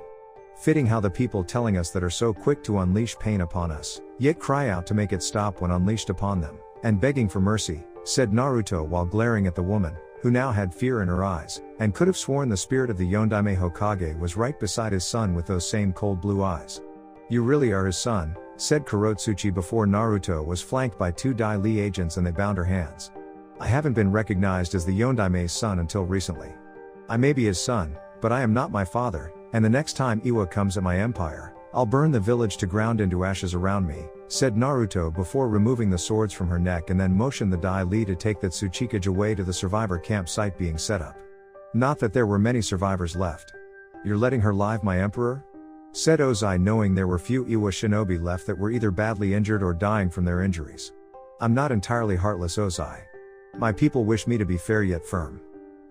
Fitting how the people telling us that are so quick to unleash pain upon us, yet cry out to make it stop when unleashed upon them, and begging for mercy, said Naruto while glaring at the woman, who now had fear in her eyes, and could have sworn the spirit of the Yondaime Hokage was right beside his son with those same cold blue eyes. You really are his son, said Kurotsuchi before Naruto was flanked by 2 Dai Li agents and they bound her hands. I haven't been recognized as the Yondaime's son until recently. I may be his son, but I am not my father, and the next time Iwa comes at my empire, I'll burn the village to ground into ashes around me, said Naruto before removing the swords from her neck and then motioned the Dai Li to take that Tsuchikage away to the survivor campsite being set up. Not that there were many survivors left. You're letting her live, my emperor? Said Ozai, knowing there were few Iwa shinobi left that were either badly injured or dying from their injuries. I'm not entirely heartless, Ozai. My people wish me to be fair yet firm.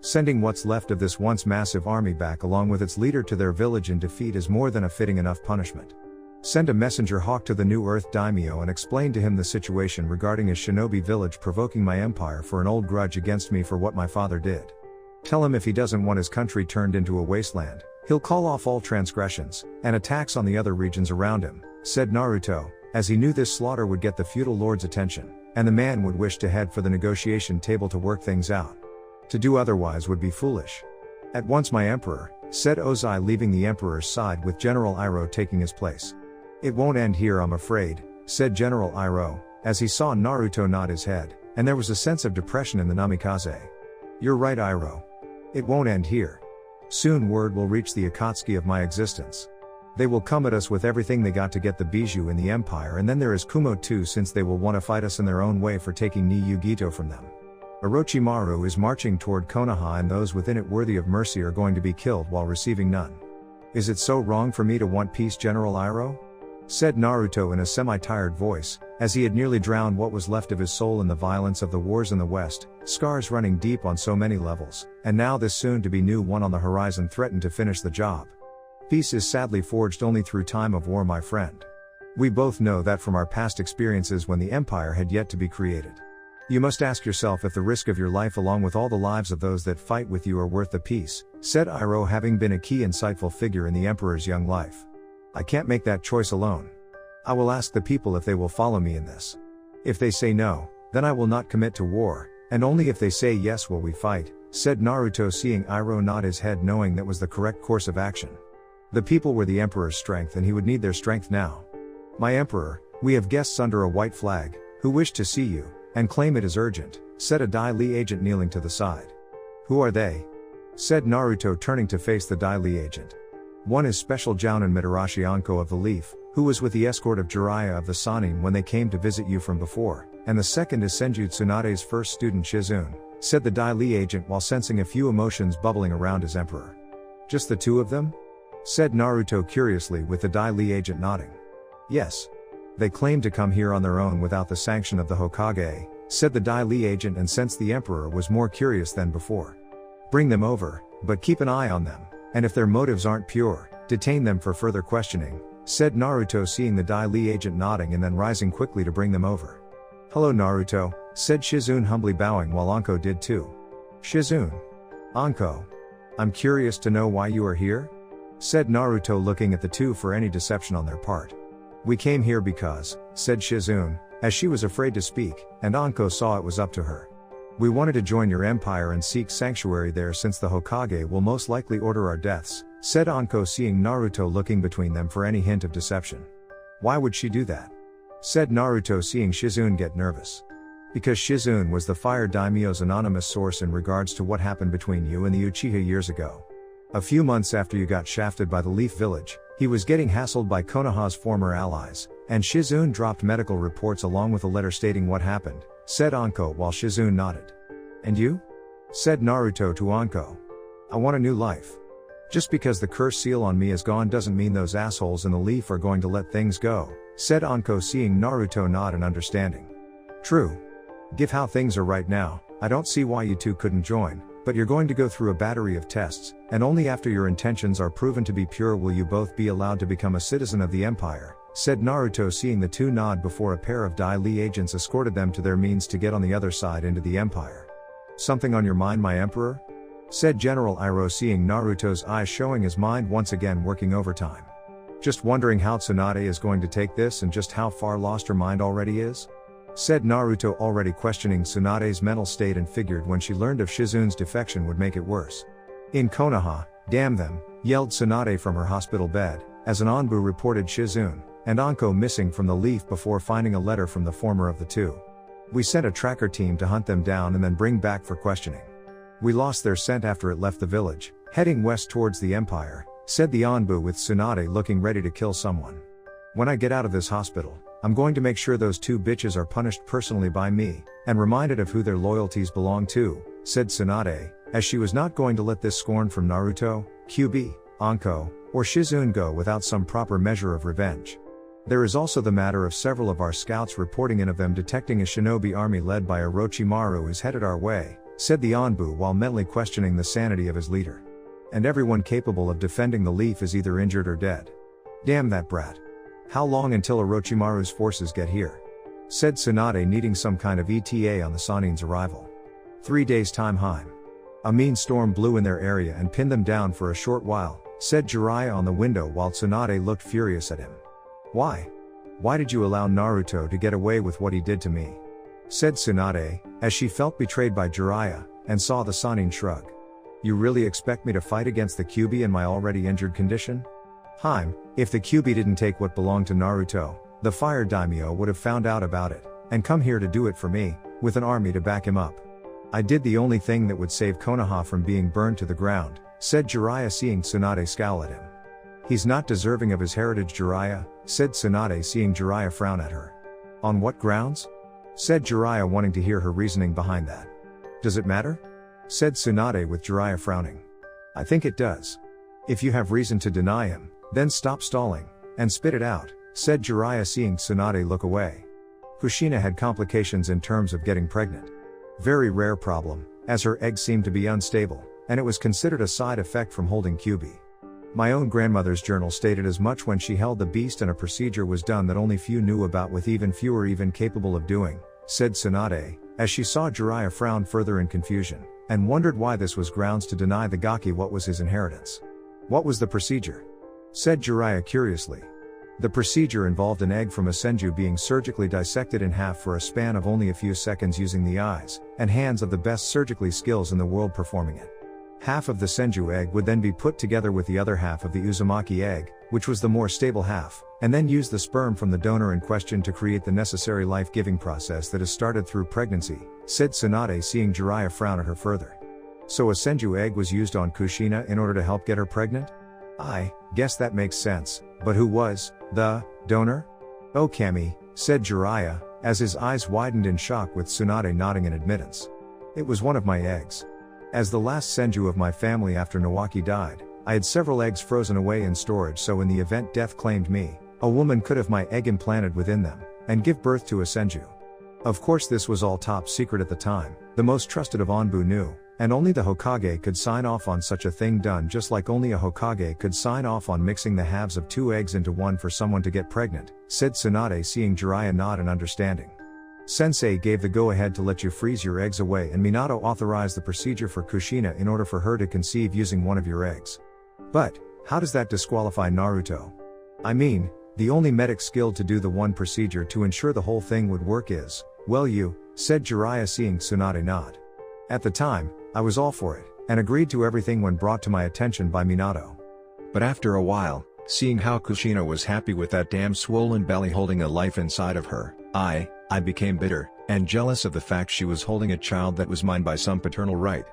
Sending what's left of this once massive army back along with its leader to their village in defeat is more than a fitting enough punishment. Send a messenger hawk to the New Earth daimyo and explain to him the situation regarding his shinobi village provoking my empire for an old grudge against me for what my father did. Tell him if he doesn't want his country turned into a wasteland, he'll call off all transgressions and attacks on the other regions around him, said Naruto, as he knew this slaughter would get the feudal lord's attention, and the man would wish to head for the negotiation table to work things out. To do otherwise would be foolish. At once, my emperor, said Ozai, leaving the emperor's side with General Iroh taking his place. It won't end here, I'm afraid, said General Iroh, as he saw Naruto nod his head, and there was a sense of depression in the namikaze. You're right, Iroh. It won't end here. Soon word will reach the Akatsuki of my existence. They will come at us with everything they got to get the bijou in the empire, and then there is Kumo too, since they will want to fight us in their own way for taking Niyugito from them. Orochimaru is marching toward Konoha, and those within it worthy of mercy are going to be killed while receiving none. Is it so wrong for me to want peace, General Iroh? Said Naruto in a semi-tired voice, as he had nearly drowned what was left of his soul in the violence of the wars in the West, scars running deep on so many levels, and now this soon-to-be new one on the horizon threatened to finish the job. Peace is sadly forged only through time of war, my friend. We both know that from our past experiences when the Empire had yet to be created. You must ask yourself if the risk of your life along with all the lives of those that fight with you are worth the peace, said Iroh, having been a key insightful figure in the Emperor's young life. I can't make that choice alone. I will ask the people if they will follow me in this. If they say no, then I will not commit to war, and only if they say yes will we fight, said Naruto, seeing Iroh nod his head, knowing that was the correct course of action. The people were the Emperor's strength and he would need their strength now. My Emperor, we have guests under a white flag, who wish to see you, and claim it is urgent, said a Dai Li agent kneeling to the side. Who are they? Said Naruto, turning to face the Dai Li agent. One is Special Jounin Mitarashi Anko of the Leaf, who was with the escort of Jiraiya of the Sannin when they came to visit you from before, and the second is Senju Tsunade's first student Shizune, said the Dai Li agent while sensing a few emotions bubbling around his emperor. Just the two of them? Said Naruto curiously, with the Dai Li agent nodding. Yes. They claim to come here on their own without the sanction of the Hokage, said the Dai Li agent, and sensed the emperor was more curious than before. Bring them over, but keep an eye on them, and if their motives aren't pure, detain them for further questioning, said Naruto, seeing the Dai Li agent nodding and then rising quickly to bring them over. Hello Naruto, said Shizune, humbly bowing while Anko did too. Shizune. Anko. I'm curious to know why you are here? Said Naruto, looking at the two for any deception on their part. We came here because, said Shizune, as she was afraid to speak, and Anko saw it was up to her. We wanted to join your empire and seek sanctuary there, since the Hokage will most likely order our deaths, said Anko, seeing Naruto looking between them for any hint of deception. Why would she do that? Said Naruto, seeing Shizune get nervous. Because Shizune was the Fire Daimyo's anonymous source in regards to what happened between you and the Uchiha years ago. A few months after you got shafted by the Leaf Village, he was getting hassled by Konoha's former allies, and Shizune dropped medical reports along with a letter stating what happened, said Anko while Shizune nodded. And you? Said Naruto to Anko. I want a new life. Just because the curse seal on me is gone doesn't mean those assholes in the Leaf are going to let things go, said Anko, seeing Naruto nod in understanding. True. Given how things are right now, I don't see why you two couldn't join, but you're going to go through a battery of tests, and only after your intentions are proven to be pure will you both be allowed to become a citizen of the Empire, said Naruto, seeing the two nod before a pair of Dai Li agents escorted them to their means to get on the other side into the Empire. Something on your mind, my emperor? Said General Iroh, seeing Naruto's eyes showing his mind once again working overtime. Just wondering how Tsunade is going to take this and just how far lost her mind already is? Said Naruto, already questioning Tsunade's mental state, and figured when she learned of Shizune's defection would make it worse. In Konoha, damn them, yelled Tsunade from her hospital bed, as an Anbu reported Shizune and Anko missing from the leaf before finding a letter from the former of the two. We sent a tracker team to hunt them down and then bring back for questioning. We lost their scent after it left the village, heading west towards the Empire, said the Anbu, with Tsunade looking ready to kill someone. When I get out of this hospital, I'm going to make sure those two bitches are punished personally by me, and reminded of who their loyalties belong to, said Tsunade, as she was not going to let this scorn from Naruto, Kyuubi, Anko, or Shizune go without some proper measure of revenge. There is also the matter of several of our scouts reporting in of them detecting a shinobi army led by Orochimaru is headed our way, said the Anbu, while mentally questioning the sanity of his leader. And everyone capable of defending the leaf is either injured or dead. Damn that brat. How long until Orochimaru's forces get here? Said Tsunade, needing some kind of ETA on the Sanin's arrival. 3 days time, Heim. A mean storm blew in their area and pinned them down for a short while, said Jiraiya on the window, while Tsunade looked furious at him. Why? Why did you allow Naruto to get away with what he did to me? Said Tsunade, as she felt betrayed by Jiraiya, and saw the Sanin shrug. You really expect me to fight against the Kyuubi in my already injured condition? Heim, if the Kyuubi didn't take what belonged to Naruto, the Fire Daimyo would have found out about it, and come here to do it for me, with an army to back him up. I did the only thing that would save Konoha from being burned to the ground, said Jiraiya, seeing Tsunade scowl at him. He's not deserving of his heritage, Jiraiya, said Tsunade, seeing Jiraiya frown at her. On what grounds? Said Jiraiya, wanting to hear her reasoning behind that. Does it matter? Said Tsunade, with Jiraiya frowning. I think it does. If you have reason to deny him, then stop stalling, and spit it out, said Jiraiya, seeing Tsunade look away. Kushina had complications in terms of getting pregnant. Very rare problem, as her eggs seemed to be unstable, and it was considered a side effect from holding Kyuubi. My own grandmother's journal stated as much when she held the beast, and a procedure was done that only few knew about, with even fewer even capable of doing, said Tsunade, as she saw Jiraiya frown further in confusion, and wondered why this was grounds to deny the Gaki what was his inheritance. What was the procedure? Said Jiraiya curiously. The procedure involved an egg from a senju being surgically dissected in half for a span of only a few seconds, using the eyes and hands of the best surgically skills in the world performing it. Half of the senju egg would then be put together with the other half of the Uzumaki egg, which was the more stable half, and then use the sperm from the donor in question to create the necessary life-giving process that is started through pregnancy, said Tsunade, seeing Jiraiya frown at her further. So a senju egg was used on Kushina in order to help get her pregnant? I guess that makes sense, but who was the donor? Oh, Kami, said Jiraiya, as his eyes widened in shock, with Tsunade nodding in admittance. It was one of my eggs. As the last senju of my family after Nawaki died, I had several eggs frozen away in storage, so in the event death claimed me, a woman could have my egg implanted within them, and give birth to a senju. Of course this was all top secret at the time, the most trusted of Anbu knew, and only the Hokage could sign off on such a thing done, just like only a Hokage could sign off on mixing the halves of 2 eggs into one for someone to get pregnant, said Tsunade, seeing Jiraiya nod in understanding. Sensei gave the go-ahead to let you freeze your eggs away, and Minato authorized the procedure for Kushina in order for her to conceive using one of your eggs. But, how does that disqualify Naruto? I mean, the only medic skilled to do the one procedure to ensure the whole thing would work is, well, you, said Jiraiya, seeing Tsunade nod. At the time, I was all for it, and agreed to everything when brought to my attention by Minato. But after a while, seeing how Kushina was happy with that damn swollen belly holding a life inside of her, I became bitter, and jealous of the fact she was holding a child that was mine by some paternal right.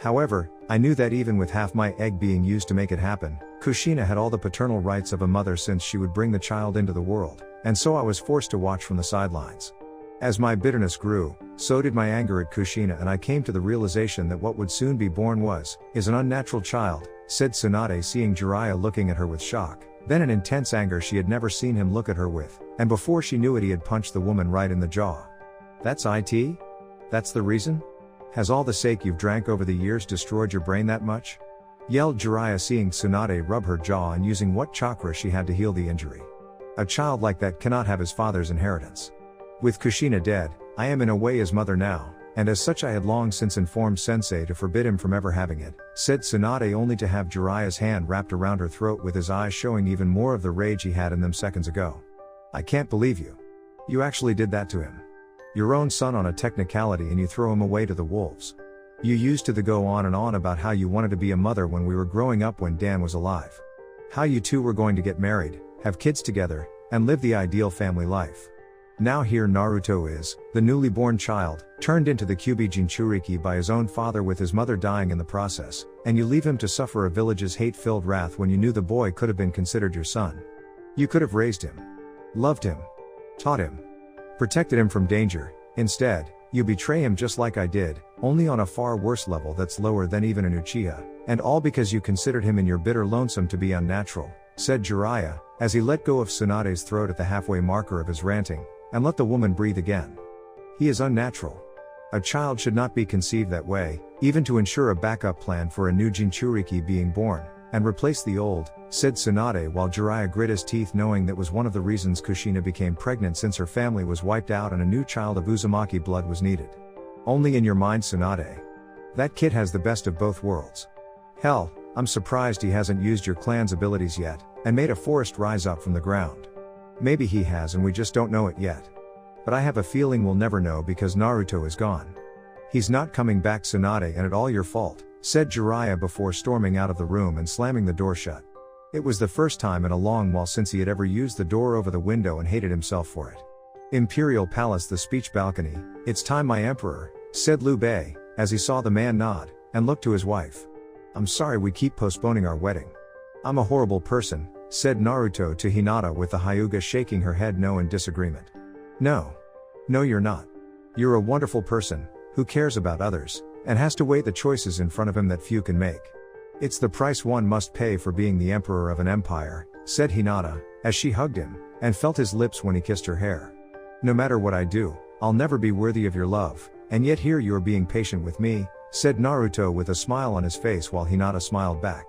However, I knew that even with half my egg being used to make it happen, Kushina had all the paternal rights of a mother, since she would bring the child into the world, and so I was forced to watch from the sidelines. As my bitterness grew, so did my anger at Kushina, and I came to the realization that what would soon be born is an unnatural child, said Tsunade, seeing Jiraiya looking at her with shock, then an intense anger she had never seen him look at her with, and before she knew it he had punched the woman right in the jaw. That's it? That's the reason? Has all the sake you've drank over the years destroyed your brain that much? Yelled Jiraiya, seeing Tsunade rub her jaw and using what chakra she had to heal the injury. A child like that cannot have his father's inheritance. With Kushina dead, I am in a way his mother now, and as such I had long since informed Sensei to forbid him from ever having it, said Tsunade, only to have Jiraiya's hand wrapped around her throat with his eyes showing even more of the rage he had in them seconds ago. I can't believe you. You actually did that to him. Your own son on a technicality, and you throw him away to the wolves. You used to go on and on about how you wanted to be a mother when we were growing up, when Dan was alive. How you two were going to get married, have kids together, and live the ideal family life. Now here Naruto is, the newly born child, turned into the Kyuubi Jinchuriki by his own father, with his mother dying in the process, and you leave him to suffer a village's hate-filled wrath when you knew the boy could have been considered your son. You could have raised him, loved him, taught him, protected him from danger. Instead, you betray him just like I did, only on a far worse level that's lower than even an Uchiha, and all because you considered him in your bitter lonesome to be unnatural, said Jiraiya, as he let go of Tsunade's throat at the halfway marker of his ranting, and let the woman breathe again. He is unnatural. A child should not be conceived that way, even to ensure a backup plan for a new Jinchuriki being born, and replace the old, said Tsunade, while Jiraiya grit his teeth, knowing that was one of the reasons Kushina became pregnant, since her family was wiped out and a new child of Uzumaki blood was needed. Only in your mind, Tsunade. That kid has the best of both worlds. Hell, I'm surprised he hasn't used your clan's abilities yet, and made a forest rise up from the ground. Maybe he has and we just don't know it yet. But I have a feeling we'll never know because Naruto is gone. He's not coming back, Tsunade, and it's all your fault, said Jiraiya before storming out of the room and slamming the door shut. It was the first time in a long while since he had ever used the door over the window and hated himself for it. Imperial Palace, the speech balcony. It's time, my emperor, said Liu Bei, as he saw the man nod, and looked to his wife. I'm sorry we keep postponing our wedding. I'm a horrible person, said Naruto to Hinata, with the Hyuga shaking her head no in disagreement. No. No, you're not. You're a wonderful person, who cares about others, and has to weigh the choices in front of him that few can make. It's the price one must pay for being the emperor of an empire, said Hinata, as she hugged him, and felt his lips when he kissed her hair. No matter what I do, I'll never be worthy of your love, and yet here you are being patient with me, said Naruto with a smile on his face while Hinata smiled back.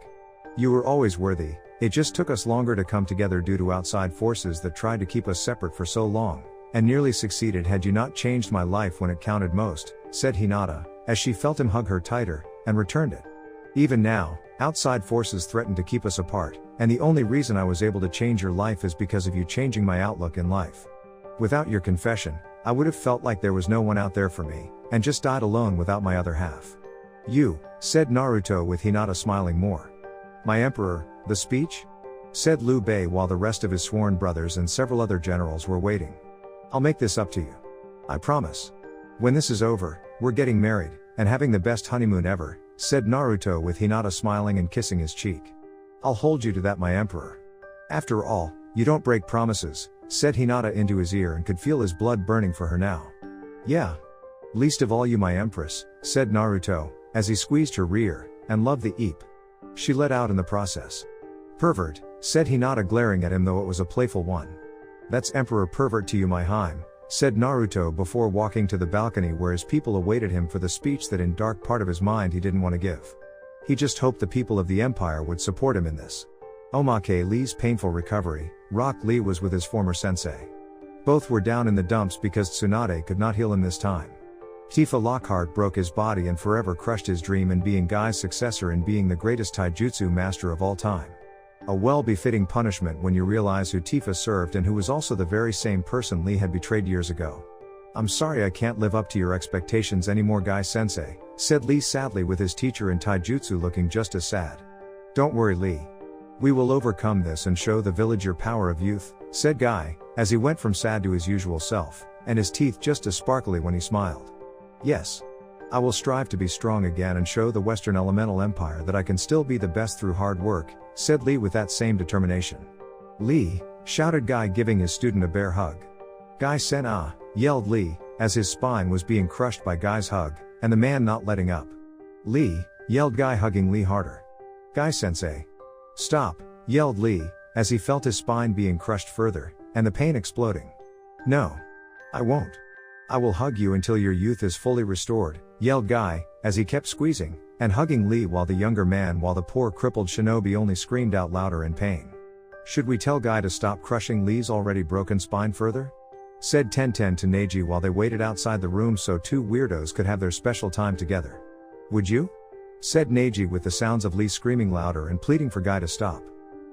You were always worthy, it just took us longer to come together due to outside forces that tried to keep us separate for so long, and nearly succeeded had you not changed my life when it counted most, said Hinata, as she felt him hug her tighter, and returned it. Even now, outside forces threaten to keep us apart, and the only reason I was able to change your life is because of you changing my outlook in life. Without your confession, I would have felt like there was no one out there for me, and just died alone without my other half. You, said Naruto with Hinata smiling more. My emperor, the speech? Said Liu Bei while the rest of his sworn brothers and several other generals were waiting. I'll make this up to you. I promise. When this is over, we're getting married, and having the best honeymoon ever, said Naruto with Hinata smiling and kissing his cheek. I'll hold you to that, my emperor. After all, you don't break promises, said Hinata into his ear, and could feel his blood burning for her now. Yeah. Least of all you, my empress, said Naruto, as he squeezed her rear, and loved the eep she let out in the process. Pervert, said Hinata, glaring at him, though it was a playful one. That's Emperor Pervert to you, my Heim, said Naruto before walking to the balcony where his people awaited him for the speech that in dark part of his mind he didn't want to give. He just hoped the people of the empire would support him in this. Omake Lee's painful recovery. Rock Lee was with his former sensei. Both were down in the dumps because Tsunade could not heal him this time. Tifa Lockhart broke his body and forever crushed his dream in being Guy's successor in being the greatest taijutsu master of all time. A well-befitting punishment when you realize who Tifa served and who was also the very same person Lee had betrayed years ago. I'm sorry I can't live up to your expectations anymore, Guy-sensei, said Lee sadly, with his teacher in taijutsu looking just as sad. Don't worry, Lee. We will overcome this and show the village your power of youth, said Guy, as he went from sad to his usual self, and his teeth just as sparkly when he smiled. Yes. I will strive to be strong again and show the Western Elemental Empire that I can still be the best through hard work, said Lee with that same determination. Lee, shouted Guy, giving his student a bear hug. Guy-sen, ah, yelled Lee, as his spine was being crushed by Guy's hug, and the man not letting up. Lee, yelled Guy, hugging Lee harder. Guy-sensei. Stop, yelled Lee, as he felt his spine being crushed further, and the pain exploding. No. I won't. I will hug you until your youth is fully restored, yelled Guy, as he kept squeezing and hugging Lee while the younger man, while the poor crippled shinobi only screamed out louder in pain. Should we tell Guy to stop crushing Lee's already broken spine further? Said Tenten to Neji while they waited outside the room so two weirdos could have their special time together. Would you? Said Neji with the sounds of Lee screaming louder and pleading for Guy to stop.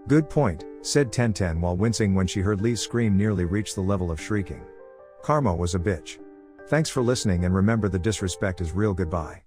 Good point, said Tenten while wincing when she heard Lee's scream nearly reach the level of shrieking. Karma was a bitch. Thanks for listening and remember the disrespect is real. Goodbye.